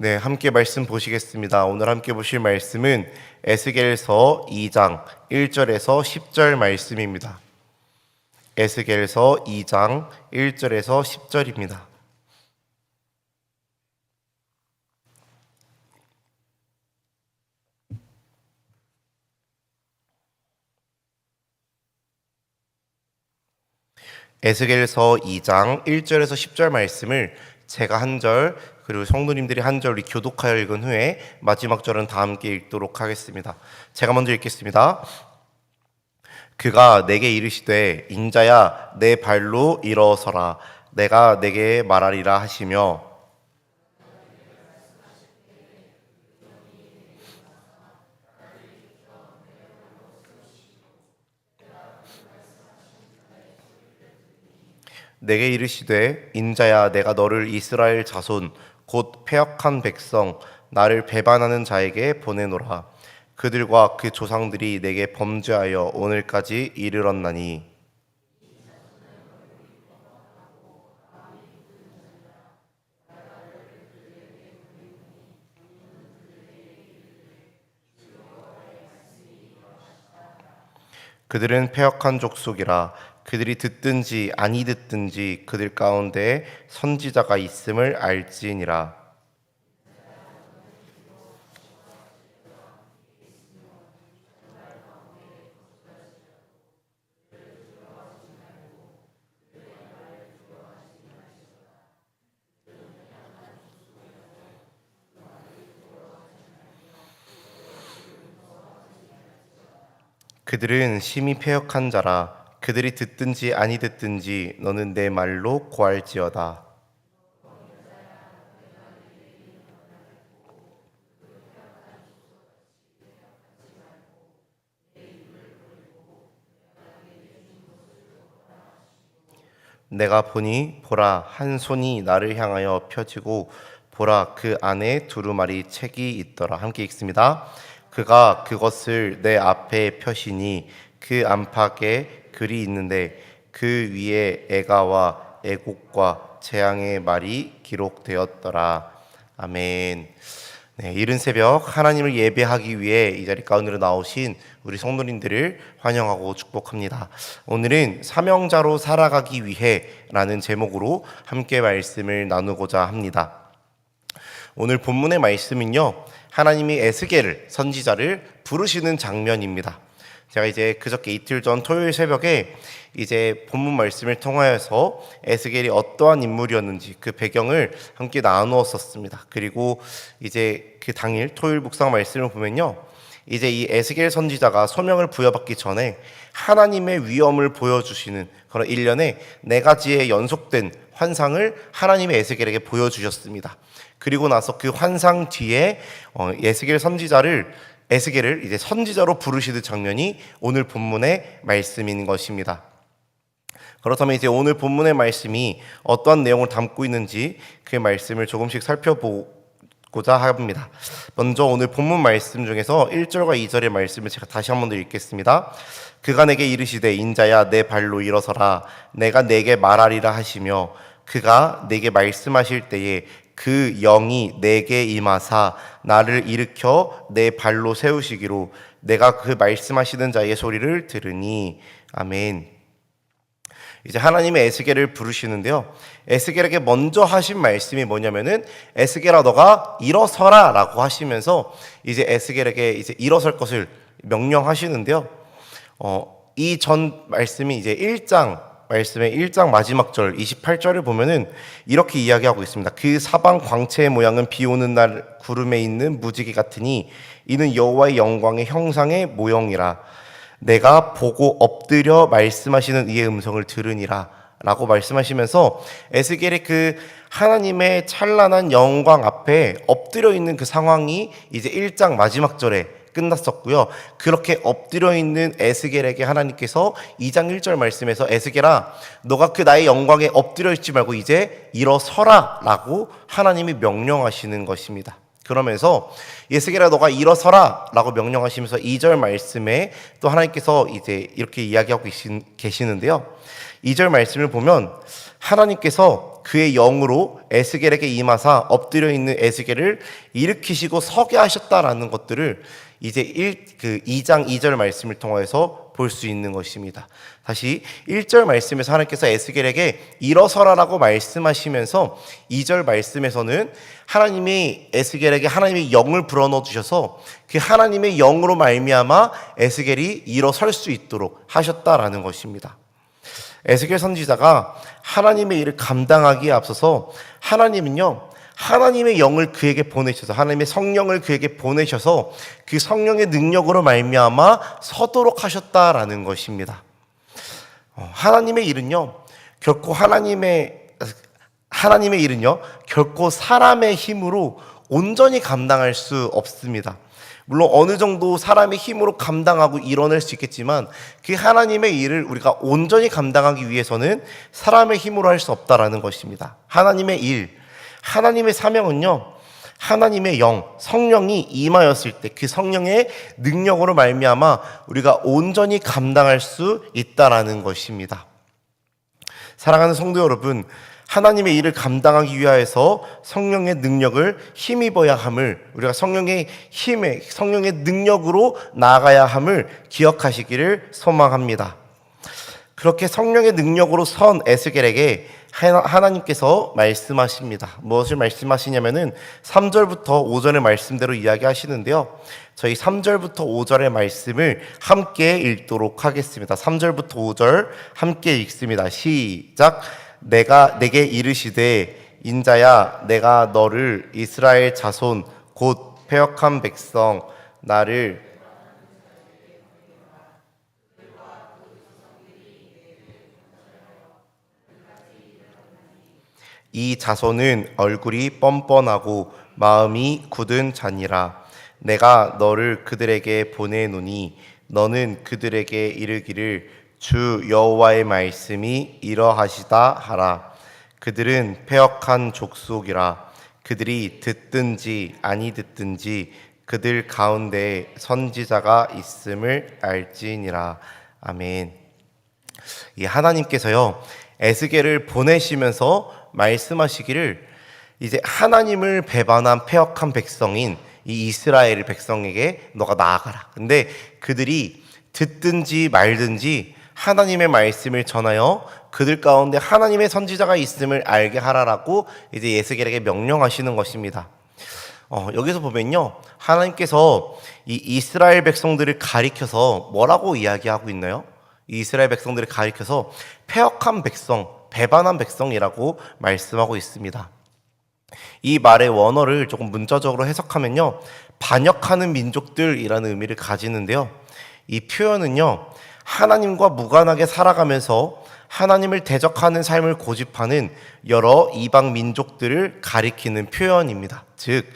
네, 함께 말씀 보시겠습니다. 오늘 함께 보실 말씀은 에스겔서 2장 1절에서 10절 말씀입니다. 에스겔서 2장 1절에서 10절입니다. 에스겔서 2장 1절에서 10절 말씀을 제가 한 절, 그리고 성도님들이 한 절 교독하여 읽은 후에 마지막 절은 다 함께 읽도록 하겠습니다. 제가 먼저 읽겠습니다. 그가 내게 이르시되 인자야 내 발로 일어서라 내가 내게 말하리라 하시며 내게 이르시되 인자야 내가 너를 이스라엘 자손 곧 패역한 백성 나를 배반하는 자에게 보내노라 그들과 그 조상들이 내게 범죄하여 오늘까지 이르렀나니 그들은 패역한 족속이라 그들이 듣든지 아니 듣든지 그들 가운데 선지자가 있음을 알지니라. 그들은 심히 패역한 자라 그들이 듣든지 아니 듣든지 너는 내 말로 고할지어다. 내가 보니 보라 한 손이 나를 향하여 펴지고 보라 그 안에 두루마리 책이 있더라. 함께 읽습니다. 그가 그것을 내 앞에 펴시니 그 안팎에 글이 있는데 그 위에 애가와 애곡과 재앙의 말이 기록되었더라. 아멘. 네, 이른 새벽 하나님을 예배하기 위해 이 자리 가운데로 나오신 우리 성도님들을 환영하고 축복합니다. 오늘은 사명자로 살아가기 위해라는 제목으로 함께 말씀을 나누고자 합니다. 오늘 본문의 말씀은요, 하나님이 에스겔을 선지자를 부르시는 장면입니다. 제가 이제 그저께 이틀 전 토요일 새벽에 이제 본문 말씀을 통하여서 에스겔이 어떠한 인물이었는지 그 배경을 함께 나누었었습니다. 그리고 이제 그 당일 토요일 묵상 말씀을 보면요, 이제 이 에스겔 선지자가 소명을 부여받기 전에 하나님의 위엄을 보여주시는 그런 일련의 4가지의 연속된 환상을 하나님의 에스겔에게 보여주셨습니다. 그리고 나서 그 환상 뒤에 에스겔을 이제 선지자로 부르시는 장면이 오늘 본문의 말씀인 것입니다. 그렇다면 이제 오늘 본문의 말씀이 어떠한 내용을 담고 있는지 그 말씀을 조금씩 살펴보고자 합니다. 먼저 오늘 본문 말씀 중에서 1절과 2절의 말씀을 제가 다시 한 번 더 읽겠습니다. 그가 내게 이르시되 인자야 내 발로 일어서라 내가 내게 말하리라 하시며 그가 내게 말씀하실 때에 그 영이 내게 임하사 나를 일으켜 내 발로 세우시기로 내가 그 말씀하시는 자의 소리를 들으니. 아멘. 이제 하나님의 에스겔을 부르시는데요, 에스겔에게 먼저 하신 말씀이 뭐냐면은 에스겔아 너가 일어서라 라고 하시면서 이제 에스겔에게 이제 일어설 것을 명령하시는데요, 이 전 말씀이 이제 1장 마지막 절 28절을 보면은 이렇게 이야기하고 있습니다. 그 사방 광채의 모양은 비 오는 날 구름에 있는 무지개 같으니 이는 여호와의 영광의 형상의 모형이라. 내가 보고 엎드려 말씀하시는 이의 음성을 들으니라 라고 말씀하시면서 에스겔의 그 하나님의 찬란한 영광 앞에 엎드려 있는 그 상황이 이제 1장 마지막 절에 끝났었고요. 그렇게 엎드려 있는 에스겔에게 하나님께서 2장 1절 말씀에서 에스겔아 너가 그 나의 영광에 엎드려 있지 말고 이제 일어서라 라고 하나님이 명령하시는 것입니다. 그러면서 에스겔아 너가 일어서라 라고 명령하시면서 2절 말씀에 또 하나님께서 이제 이렇게 이야기하고 계시는데요. 2절 말씀을 보면 하나님께서 그의 영으로 에스겔에게 임하사 엎드려 있는 에스겔을 일으키시고 서게 하셨다라는 것들을 이제 2장 2절 말씀을 통해서 볼 수 있는 것입니다. 다시 1절 말씀에서 하나님께서 에스겔에게 일어서라라고 말씀하시면서 2절 말씀에서는 하나님이 에스겔에게 하나님의 영을 불어넣어 주셔서 그 하나님의 영으로 말미암아 에스겔이 일어설 수 있도록 하셨다라는 것입니다. 에스겔 선지자가 하나님의 일을 감당하기에 앞서서 하나님은요, 하나님의 영을 그에게 보내셔서, 하나님의 성령을 그에게 보내셔서 그 성령의 능력으로 말미암아 서도록 하셨다라는 것입니다. 하나님의 일은요 결코 사람의 힘으로 온전히 감당할 수 없습니다. 물론 어느 정도 사람의 힘으로 감당하고 이뤄낼 수 있겠지만 그 하나님의 일을 우리가 온전히 감당하기 위해서는 사람의 힘으로 할 수 없다라는 것입니다. 하나님의 일, 하나님의 사명은요, 하나님의 영, 성령이 임하였을 때 그 성령의 능력으로 말미암아 우리가 온전히 감당할 수 있다라는 것입니다. 사랑하는 성도 여러분, 하나님의 일을 감당하기 위하여서 성령의 능력을 힘입어야 함을, 우리가 성령의 능력으로 나아가야 함을 기억하시기를 소망합니다. 그렇게 성령의 능력으로 선 에스겔에게 하나님께서 말씀하십니다. 무엇을 말씀하시냐면은 3절부터 5절의 말씀대로 이야기하시는데요. 저희 3절부터 5절의 말씀을 함께 읽도록 하겠습니다. 3절부터 5절 함께 읽습니다. 시작. 내게 이르시되 인자야 내가 너를 이스라엘 자손 곧 패역한 백성 나를 이 자손은 얼굴이 뻔뻔하고 마음이 굳은 자니라. 내가 너를 그들에게 보내노니 너는 그들에게 이르기를 주 여호와의 말씀이 이러하시다 하라. 그들은 패역한 족속이라. 그들이 듣든지 아니 듣든지 그들 가운데 선지자가 있음을 알지니라. 아멘. 이 하나님께서요 에스겔을 보내시면서 말씀하시기를 이제 하나님을 배반한 패역한 백성인 이 이스라엘 백성에게 너가 나아가라. 근데 그들이 듣든지 말든지 하나님의 말씀을 전하여 그들 가운데 하나님의 선지자가 있음을 알게 하라라고 이제 에스겔에게 명령하시는 것입니다. 여기서 보면요, 하나님께서 이 이스라엘 백성들을 가리켜서 뭐라고 이야기하고 있나요? 이 이스라엘 백성들을 가리켜서 패역한 백성, 배반한 백성이라고 말씀하고 있습니다. 이 말의 원어를 조금 문자적으로 해석하면요, 반역하는 민족들이라는 의미를 가지는데요. 이 표현은요, 하나님과 무관하게 살아가면서 하나님을 대적하는 삶을 고집하는 여러 이방 민족들을 가리키는 표현입니다. 즉,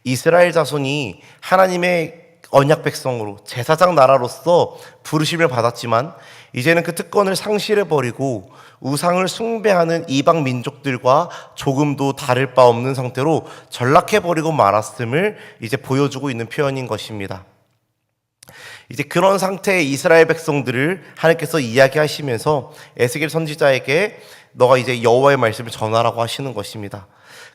이스라엘 자손이 하나님의 언약 백성으로 제사장 나라로서 부르심을 받았지만 이제는 그 특권을 상실해버리고 우상을 숭배하는 이방 민족들과 조금도 다를 바 없는 상태로 전락해버리고 말았음을 이제 보여주고 있는 표현인 것입니다. 이제 그런 상태의 이스라엘 백성들을 하나님께서 이야기하시면서 에스겔 선지자에게 너가 이제 여호와의 말씀을 전하라고 하시는 것입니다.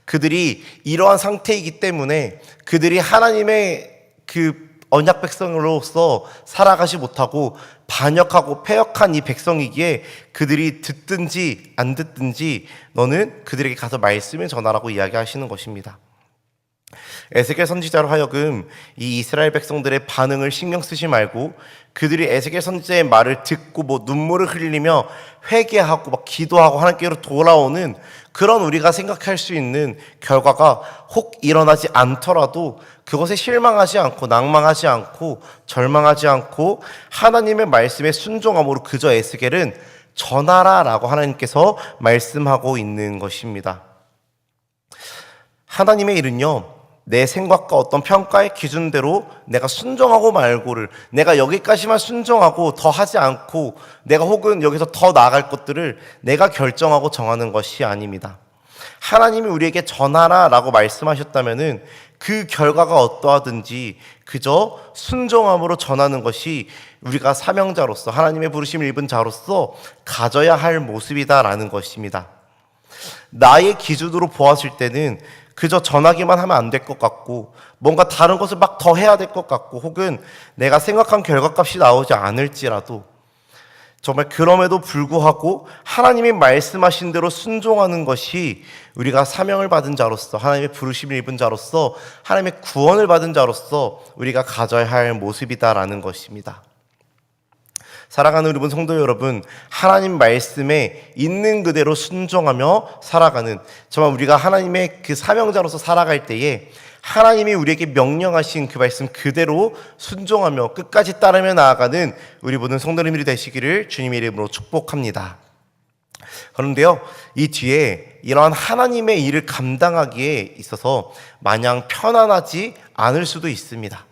그들이 이러한 상태이기 때문에 그들이 하나님의 그 언약 백성으로서 살아가지 못하고 반역하고 패역한 이 백성이기에 그들이 듣든지 안 듣든지 너는 그들에게 가서 말씀을 전하라고 이야기하시는 것입니다. 에스겔 선지자로 하여금 이 이스라엘 백성들의 반응을 신경 쓰지 말고 그들이 에스겔 선지자의 말을 듣고 눈물을 흘리며 회개하고 기도하고 하나님께로 돌아오는 그런 우리가 생각할 수 있는 결과가 혹 일어나지 않더라도 그것에 실망하지 않고 낭망하지 않고 절망하지 않고 하나님의 말씀에 순종함으로 그저 에스겔은 전하라라고 하나님께서 말씀하고 있는 것입니다. 하나님의 일은요, 내 생각과 어떤 평가의 기준대로 내가 순종하고 말고를, 내가 여기까지만 순종하고 더 하지 않고 내가 혹은 여기서 더 나아갈 것들을 내가 결정하고 정하는 것이 아닙니다. 하나님이 우리에게 전하라라고 말씀하셨다면은 그 결과가 어떠하든지 그저 순종함으로 전하는 것이 우리가 사명자로서 하나님의 부르심을 입은 자로서 가져야 할 모습이다라는 것입니다. 나의 기준으로 보았을 때는 그저 전하기만 하면 안 될 것 같고 뭔가 다른 것을 막 더 해야 될 것 같고 혹은 내가 생각한 결과값이 나오지 않을지라도 정말 그럼에도 불구하고 하나님이 말씀하신 대로 순종하는 것이 우리가 사명을 받은 자로서 하나님의 부르심을 입은 자로서 하나님의 구원을 받은 자로서 우리가 가져야 할 모습이다라는 것입니다. 사랑하는 우리 본 성도 여러분, 하나님 말씀에 있는 그대로 순종하며 살아가는 정말 우리가 하나님의 그 사명자로서 살아갈 때에 하나님이 우리에게 명령하신 그 말씀 그대로 순종하며 끝까지 따르며 나아가는 우리 모든 성도님들이 되시기를 주님의 이름으로 축복합니다. 그런데요, 이 뒤에 이러한 하나님의 일을 감당하기에 있어서 마냥 편안하지 않을 수도 있습니다.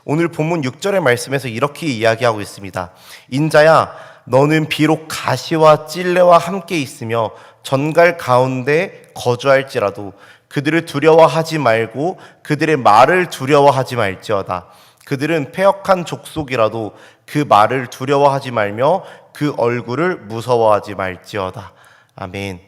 오늘 본문 6절의 말씀에서 이렇게 이야기하고 있습니다. 인자야, 너는 비록 가시와 찔레와 함께 있으며 전갈 가운데 거주할지라도 그들을 두려워하지 말고 그들의 말을 두려워하지 말지어다. 그들은 패역한 족속이라도 그 말을 두려워하지 말며 그 얼굴을 무서워하지 말지어다. 아멘.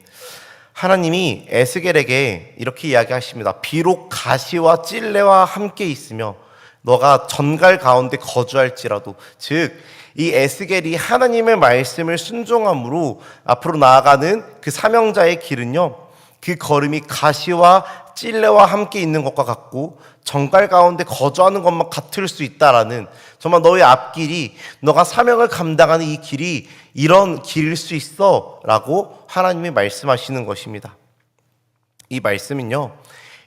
하나님이 에스겔에게 이렇게 이야기하십니다. 비록 가시와 찔레와 함께 있으며 너가 전갈 가운데 거주할지라도, 즉 이 에스겔이 하나님의 말씀을 순종함으로 앞으로 나아가는 그 사명자의 길은요, 그 걸음이 가시와 찔레와 함께 있는 것과 같고 전갈 가운데 거주하는 것만 같을 수 있다라는, 정말 너의 앞길이, 너가 사명을 감당하는 이 길이 이런 길일 수 있어 라고 하나님이 말씀하시는 것입니다. 이 말씀은요,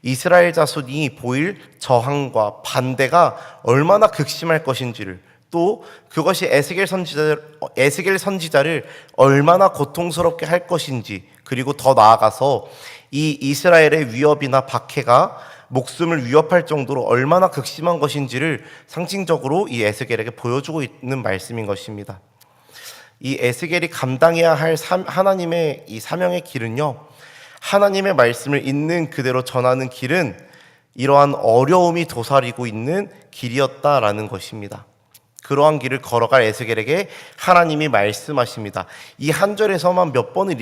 이스라엘 자손이 보일 저항과 반대가 얼마나 극심할 것인지를, 또 그것이 에스겔 선지자를 얼마나 고통스럽게 할 것인지, 그리고 더 나아가서 이 이스라엘의 위협이나 박해가 목숨을 위협할 정도로 얼마나 극심한 것인지를 상징적으로 이 에스겔에게 보여주고 있는 말씀인 것입니다. 이 에스겔이 감당해야 할 하나님의 이 사명의 길은요, 하나님의 말씀을 있는 그대로 전하는 길은 이러한 어려움이 도사리고 있는 길이었다라는 것입니다. 그러한 길을 걸어갈 에스겔에게 하나님이 말씀하십니다. 이 한 절에서만 몇 번을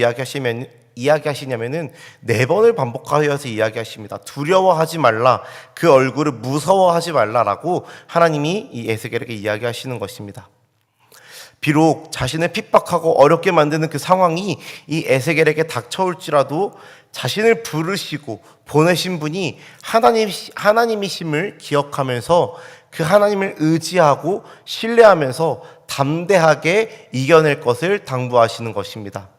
이야기하시냐면은 4번을 반복하여서 이야기하십니다. 두려워하지 말라, 그 얼굴을 무서워하지 말라라고 하나님이 이 에스겔에게 이야기하시는 것입니다. 비록 자신을 핍박하고 어렵게 만드는 그 상황이 이 에스겔에게 닥쳐올지라도 자신을 부르시고 보내신 분이 하나님이심을 기억하면서 그 하나님을 의지하고 신뢰하면서 담대하게 이겨낼 것을 당부하시는 것입니다.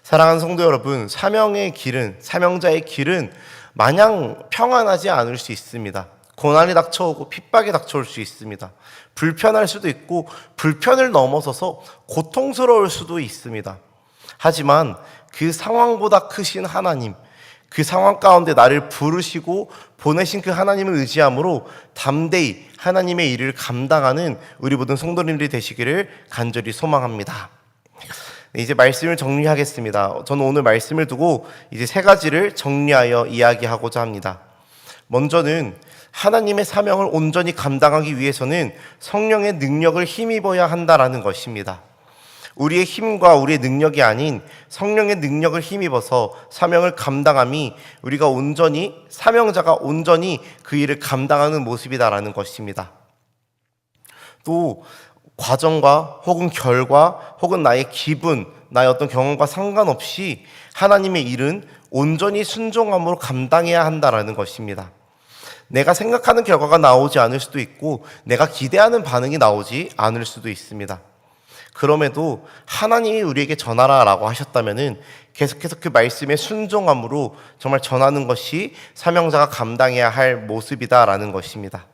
사랑하는 성도 여러분, 사명의 길은, 사명자의 길은 마냥 평안하지 않을 수 있습니다. 고난이 닥쳐오고 핍박이 닥쳐올 수 있습니다. 불편할 수도 있고 불편을 넘어서서 고통스러울 수도 있습니다. 하지만 그 상황보다 크신 하나님, 그 상황 가운데 나를 부르시고 보내신 그 하나님을 의지함으로 담대히 하나님의 일을 감당하는 우리 모든 성도님들이 되시기를 간절히 소망합니다. 이제 말씀을 정리하겠습니다. 저는 오늘 말씀을 두고 이제 3가지를 정리하여 이야기하고자 합니다. 먼저는 하나님의 사명을 온전히 감당하기 위해서는 성령의 능력을 힘입어야 한다라는 것입니다. 우리의 힘과 우리의 능력이 아닌 성령의 능력을 힘입어서 사명을 감당함이 우리가 온전히, 사명자가 온전히 그 일을 감당하는 모습이다라는 것입니다. 또 과정과 혹은 결과 혹은 나의 기분, 나의 어떤 경험과 상관없이 하나님의 일은 온전히 순종함으로 감당해야 한다라는 것입니다. 내가 생각하는 결과가 나오지 않을 수도 있고 내가 기대하는 반응이 나오지 않을 수도 있습니다. 그럼에도 하나님이 우리에게 전하라라고 하셨다면은 계속해서 그 말씀에 순종함으로 정말 전하는 것이 사명자가 감당해야 할 모습이다라는 것입니다.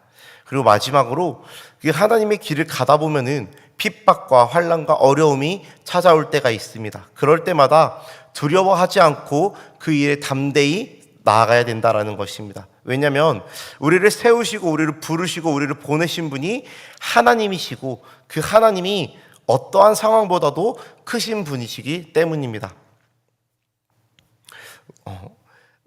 그리고 마지막으로 그 하나님의 길을 가다 보면은 핍박과 환난과 어려움이 찾아올 때가 있습니다. 그럴 때마다 두려워하지 않고 그 일에 담대히 나아가야 된다라는 것입니다. 왜냐하면 우리를 세우시고 우리를 부르시고 우리를 보내신 분이 하나님이시고 그 하나님이 어떠한 상황보다도 크신 분이시기 때문입니다.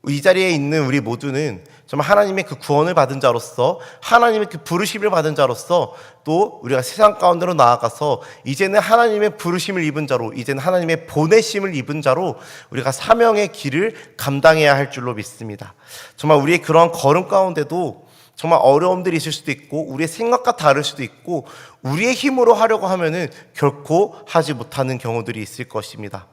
이 자리에 있는 우리 모두는 정말 하나님의 그 구원을 받은 자로서, 하나님의 그 부르심을 받은 자로서, 또 우리가 세상 가운데로 나아가서 이제는 하나님의 부르심을 입은 자로, 이제는 하나님의 보내심을 입은 자로 우리가 사명의 길을 감당해야 할 줄로 믿습니다. 정말 우리의 그러한 걸음 가운데도 정말 어려움들이 있을 수도 있고, 우리의 생각과 다를 수도 있고, 우리의 힘으로 하려고 하면은 결코 하지 못하는 경우들이 있을 것입니다.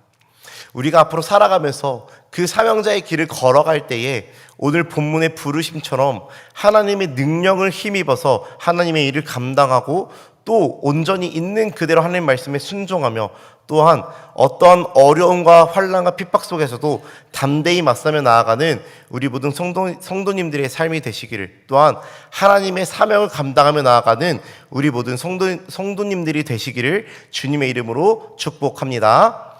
우리가 앞으로 살아가면서 그 사명자의 길을 걸어갈 때에 오늘 본문의 부르심처럼 하나님의 능력을 힘입어서 하나님의 일을 감당하고, 또 온전히 있는 그대로 하나님 말씀에 순종하며, 또한 어떠한 어려움과 환난과 핍박 속에서도 담대히 맞서며 나아가는 우리 모든 성도님들의 삶이 되시기를, 또한 하나님의 사명을 감당하며 나아가는 우리 모든 성도님들이 되시기를 주님의 이름으로 축복합니다.